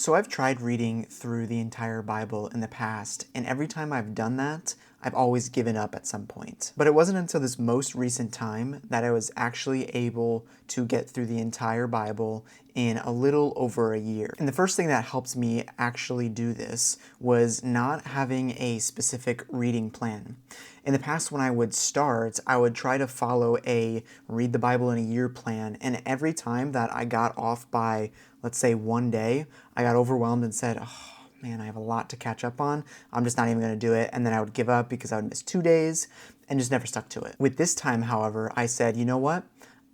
So I've tried reading through the entire Bible in the past, and every time I've done that, I've always given up at some point. But it wasn't until this most recent time that I was actually able to get through the entire Bible in a little over a year. And the first thing that helped me actually do this was not having a specific reading plan. In the past, when I would start, I would try to follow a read the Bible in a year plan, and every time that I got off by, let's say, one day, I got overwhelmed and said, oh, man, I have a lot to catch up on. I'm just not even going to do it. And then I would give up because I would miss 2 days and just never stuck to it. With this time, however, I said, you know what?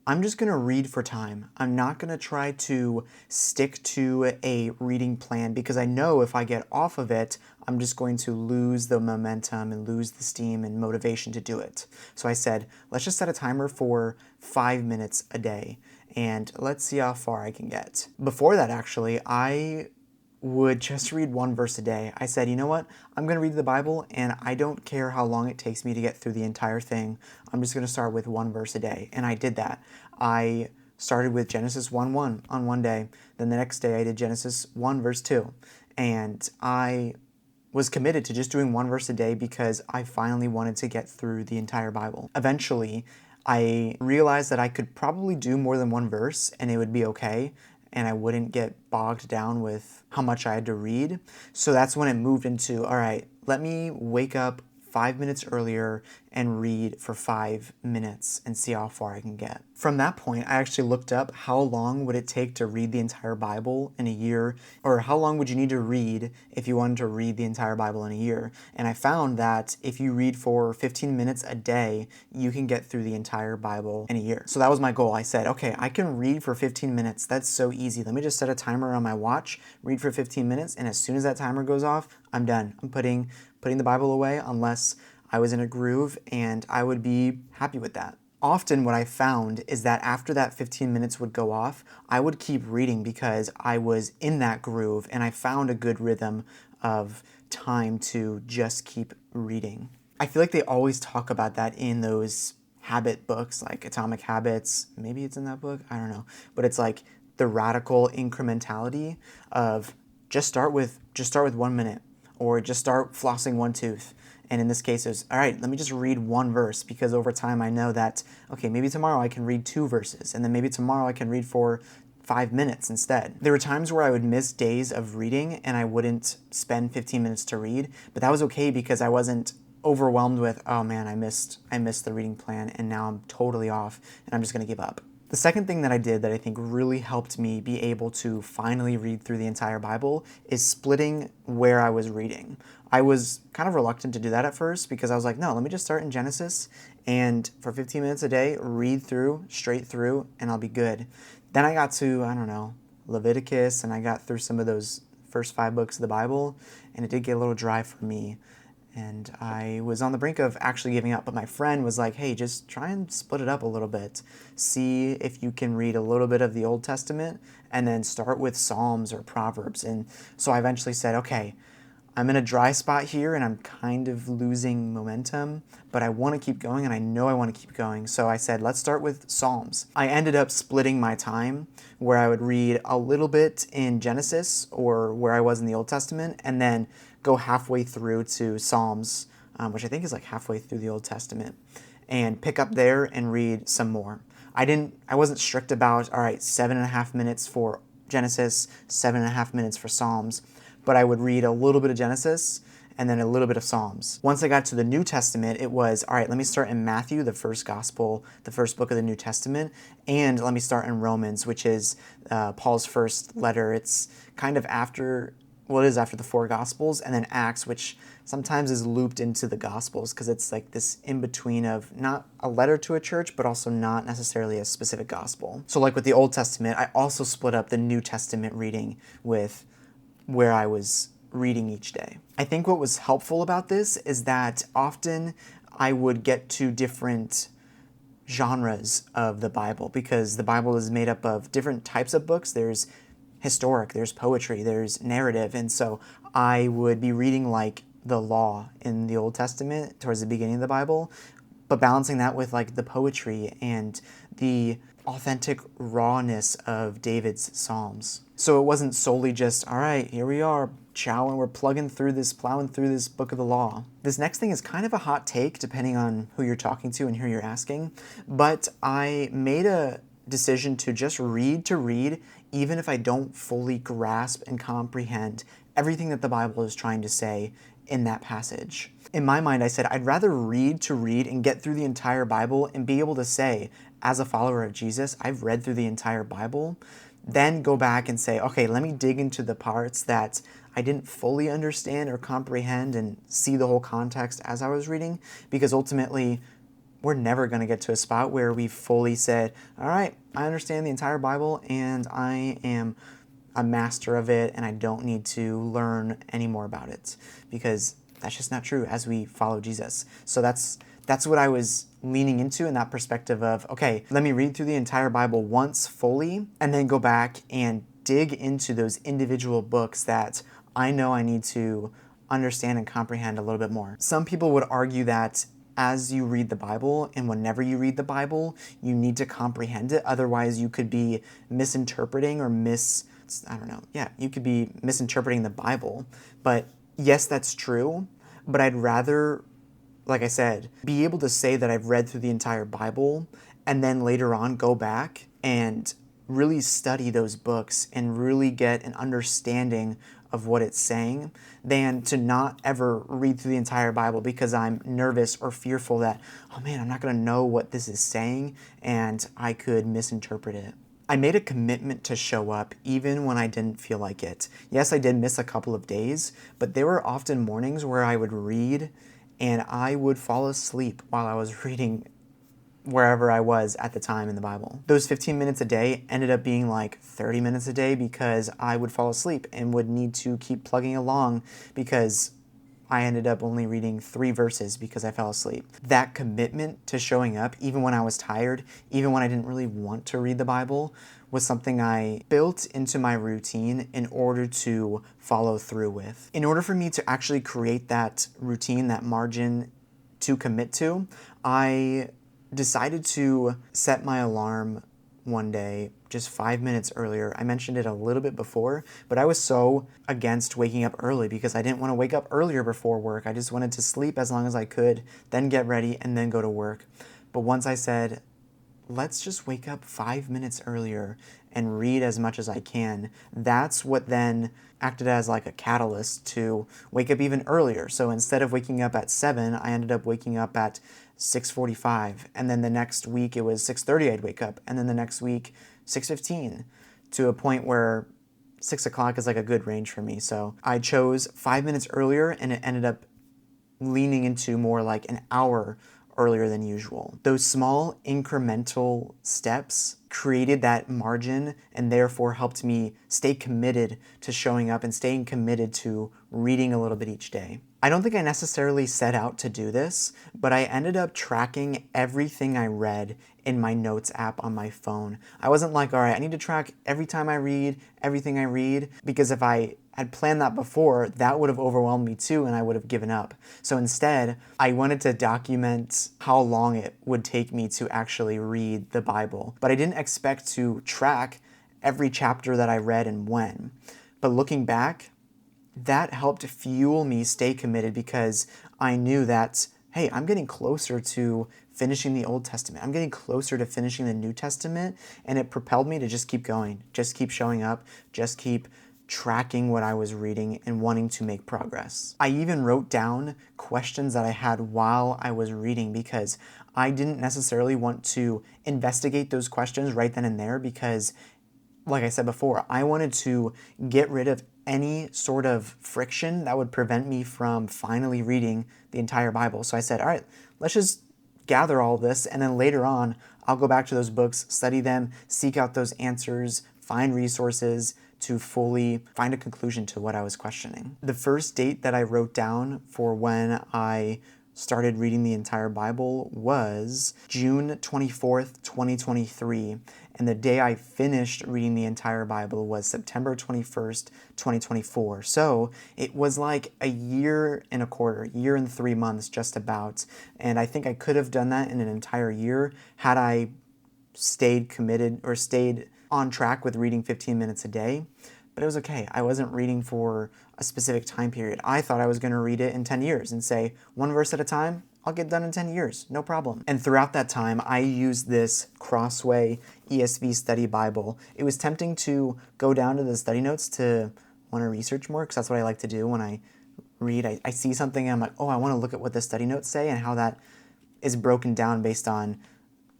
I'm just going to read for time. I'm not going to try to stick to a reading plan because I know if I get off of it, I'm just going to lose the momentum and lose the steam and motivation to do it. So I said, let's just set a timer for 5 minutes a day and let's see how far I can get. Before that, actually, I would just read one verse a day. I said, you know what? I'm going to read the Bible and I don't care how long it takes me to get through the entire thing. I'm just going to start with one verse a day. And I did that. I started with Genesis 1:1 on one day. Then the next day I did Genesis 1 verse 2. And I was committed to just doing one verse a day because I finally wanted to get through the entire Bible. Eventually, I realized that I could probably do more than one verse and it would be okay, and I wouldn't get bogged down with how much I had to read. So that's when it moved into, all right, let me wake up 5 minutes earlier and read for 5 minutes and see how far I can get. From that point, I actually looked up how long would it take to read the entire Bible in a year, or how long would you need to read if you wanted to read the entire Bible in a year. And I found that if you read for 15 minutes a day, you can get through the entire Bible in a year. So that was my goal. I said, okay, I can read for 15 minutes. That's so easy. Let me just set a timer on my watch, read for 15 minutes, and as soon as that timer goes off, I'm done. I'm putting the Bible away unless I was in a groove, and I would be happy with that. Often what I found is that after that 15 minutes would go off, I would keep reading because I was in that groove and I found a good rhythm of time to just keep reading. I feel like they always talk about that in those habit books like Atomic Habits. Maybe it's in that book, I don't know. But it's like the radical incrementality of just start with 1 minute, or just start flossing one tooth. And in this case, it's, all right, let me just read one verse, because over time I know that, okay, maybe tomorrow I can read 2 verses, and then maybe tomorrow I can read for 5 minutes instead. There were times where I would miss days of reading and I wouldn't spend 15 minutes to read, but that was okay because I wasn't overwhelmed with, oh man, I missed the reading plan and now I'm totally off and I'm just gonna give up. The second thing that I did that I think really helped me be able to finally read through the entire Bible is splitting where I was reading. I was kind of reluctant to do that at first because I was like, no, let me just start in Genesis and for 15 minutes a day, read through, straight through, and I'll be good. Then I got to, I don't know, Leviticus, and I got through some of those first 5 books of the Bible, and it did get a little dry for me. And I was on the brink of actually giving up, but my friend was like, hey, just try and split it up a little bit. See if you can read a little bit of the Old Testament and then start with Psalms or Proverbs. And so I eventually said, okay, I'm in a dry spot here and I'm kind of losing momentum, but I want to keep going and I know I want to keep going. So I said, let's start with Psalms. I ended up splitting my time where I would read a little bit in Genesis or where I was in the Old Testament and then go halfway through to Psalms, which I think is like halfway through the Old Testament, and pick up there and read some more. I wasn't strict about, all right, 7.5 minutes for Genesis, 7.5 minutes for Psalms, but I would read a little bit of Genesis and then a little bit of Psalms. Once I got to the New Testament, it was, all right, let me start in Matthew, the first gospel, the first book of the New Testament, and let me start in Romans, which is Paul's first letter. It's kind of after, well, it is after the 4 Gospels, and then Acts, which sometimes is looped into the Gospels because it's like this in-between of not a letter to a church, but also not necessarily a specific gospel. So like with the Old Testament, I also split up the New Testament reading with where I was reading each day. I think what was helpful about this is that often I would get to different genres of the Bible because the Bible is made up of different types of books. There's historic, there's poetry, there's narrative, and so I would be reading like the law in the Old Testament towards the beginning of the Bible, but balancing that with like the poetry and the authentic rawness of David's Psalms. So it wasn't solely just, all right, here we are, we're plowing through this book of the law. This next thing is kind of a hot take, depending on who you're talking to and who you're asking, but I made a decision to just read, even if I don't fully grasp and comprehend everything that the Bible is trying to say in that passage. In my mind, I said, I'd rather read and get through the entire Bible and be able to say, as a follower of Jesus, I've read through the entire Bible, then go back and say, okay, let me dig into the parts that I didn't fully understand or comprehend and see the whole context as I was reading, because ultimately, we're never going to get to a spot where we fully said, all right, I understand the entire Bible and I am a master of it and I don't need to learn any more about it, because that's just not true as we follow Jesus. So that's what I was leaning into in that perspective of, okay, let me read through the entire Bible once fully and then go back and dig into those individual books that I know I need to understand and comprehend a little bit more. Some people would argue that as you read the Bible and whenever you read the Bible, you need to comprehend it. Otherwise, you could be misinterpreting or you could be misinterpreting the Bible. But yes, that's true. But I'd rather, like I said, be able to say that I've read through the entire Bible and then later on go back and really study those books and really get an understanding of what it's saying than to not ever read through the entire Bible because I'm nervous or fearful that, oh man, I'm not going to know what this is saying and I could misinterpret it. I made a commitment to show up even when I didn't feel like it. Yes, I did miss a couple of days, but there were often mornings where I would read and I would fall asleep while I was reading wherever I was at the time in the Bible. Those 15 minutes a day ended up being like 30 minutes a day because I would fall asleep and would need to keep plugging along because I ended up only reading 3 verses because I fell asleep. That commitment to showing up, even when I was tired, even when I didn't really want to read the Bible, was something I built into my routine in order to follow through with. In order for me to actually create that routine, that margin to commit to, I decided to set my alarm one day just 5 minutes earlier. I mentioned it a little bit before, but I was so against waking up early because I didn't want to wake up earlier before work. I just wanted to sleep as long as I could, then get ready, and then go to work. But once I said, let's just wake up 5 minutes earlier and read as much as I can, that's what then acted as like a catalyst to wake up even earlier. So instead of waking up at 7, I ended up waking up at 6:45, and then the next week it was 6:30 I'd wake up, and then the next week 6:15, to a point where 6 o'clock is like a good range for me. So I chose 5 minutes earlier, and it ended up leaning into more like an hour earlier than usual. Those small incremental steps created that margin and therefore helped me stay committed to showing up and staying committed to reading a little bit each day. I don't think I necessarily set out to do this, but I ended up tracking everything I read in my notes app on my phone. I wasn't like, all right, I need to track every time I read, everything I read, because if I had planned that before, that would have overwhelmed me too, and I would have given up. So instead, I wanted to document how long it would take me to actually read the Bible. But I didn't expect to track every chapter that I read and when. But looking back, that helped fuel me stay committed because I knew that, hey, I'm getting closer to finishing the Old Testament. I'm getting closer to finishing the New Testament, and it propelled me to just keep going, just keep showing up, just keep tracking what I was reading and wanting to make progress. I even wrote down questions that I had while I was reading because I didn't necessarily want to investigate those questions right then and there because, like I said before, I wanted to get rid of any sort of friction that would prevent me from finally reading the entire Bible. So I said, all right, let's just gather all this, and then later on, I'll go back to those books, study them, seek out those answers, find resources to fully find a conclusion to what I was questioning. The first date that I wrote down for when I started reading the entire Bible was June 24th, 2023. And the day I finished reading the entire Bible was September 21st, 2024. So it was like a year and a quarter, year and 3 months just about. And I think I could have done that in an entire year had I stayed committed or stayed on track with reading 15 minutes a day, but it was okay. I wasn't reading for a specific time period. I thought I was going to read it in 10 years and say, one verse at a time, I'll get done in 10 years, no problem. And throughout that time, I used this Crossway ESV study Bible. It was tempting to go down to the study notes to want to research more, because that's what I like to do when I read. I see something and I'm like, oh, I want to look at what the study notes say and how that is broken down based on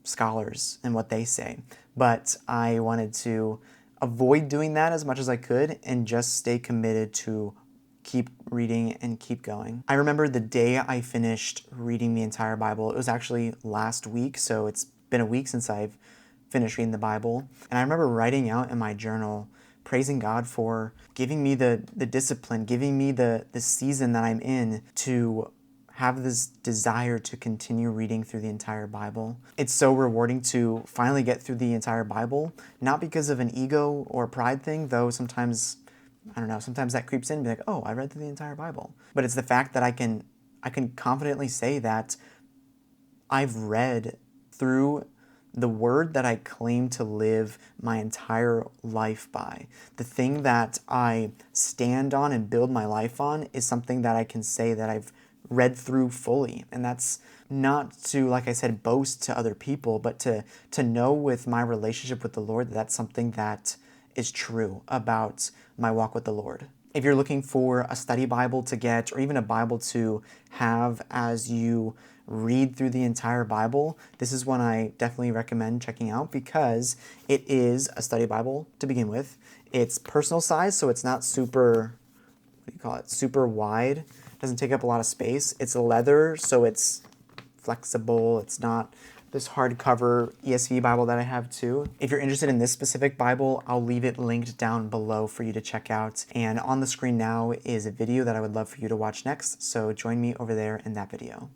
scholars and what they say. But I wanted to avoid doing that as much as I could and just stay committed to keep reading and keep going. I remember the day I finished reading the entire Bible. It was actually last week, so it's been a week since I've finished reading the Bible. And I remember writing out in my journal, praising God for giving me the discipline, giving me the season that I'm in to have this desire to continue reading through the entire Bible. It's so rewarding to finally get through the entire Bible, not because of an ego or pride thing, though sometimes, I don't know, sometimes that creeps in and be like, oh, I read through the entire Bible. But it's the fact that I can confidently say that I've read through the word that I claim to live my entire life by. The thing that I stand on and build my life on is something that I can say that I've read through fully. And that's not to, like I said, boast to other people, but to know with my relationship with the Lord that that's something that is true about my walk with the Lord. If you're looking for a study Bible to get, or even a Bible to have as you read through the entire Bible, this is one I definitely recommend checking out because it is a study Bible to begin with. It's personal size, so it's not super, super wide. It doesn't take up a lot of space. It's leather, so it's flexible. It's not this hardcover ESV Bible that I have too. If you're interested in this specific Bible, I'll leave it linked down below for you to check out. And on the screen now is a video that I would love for you to watch next, so join me over there in that video.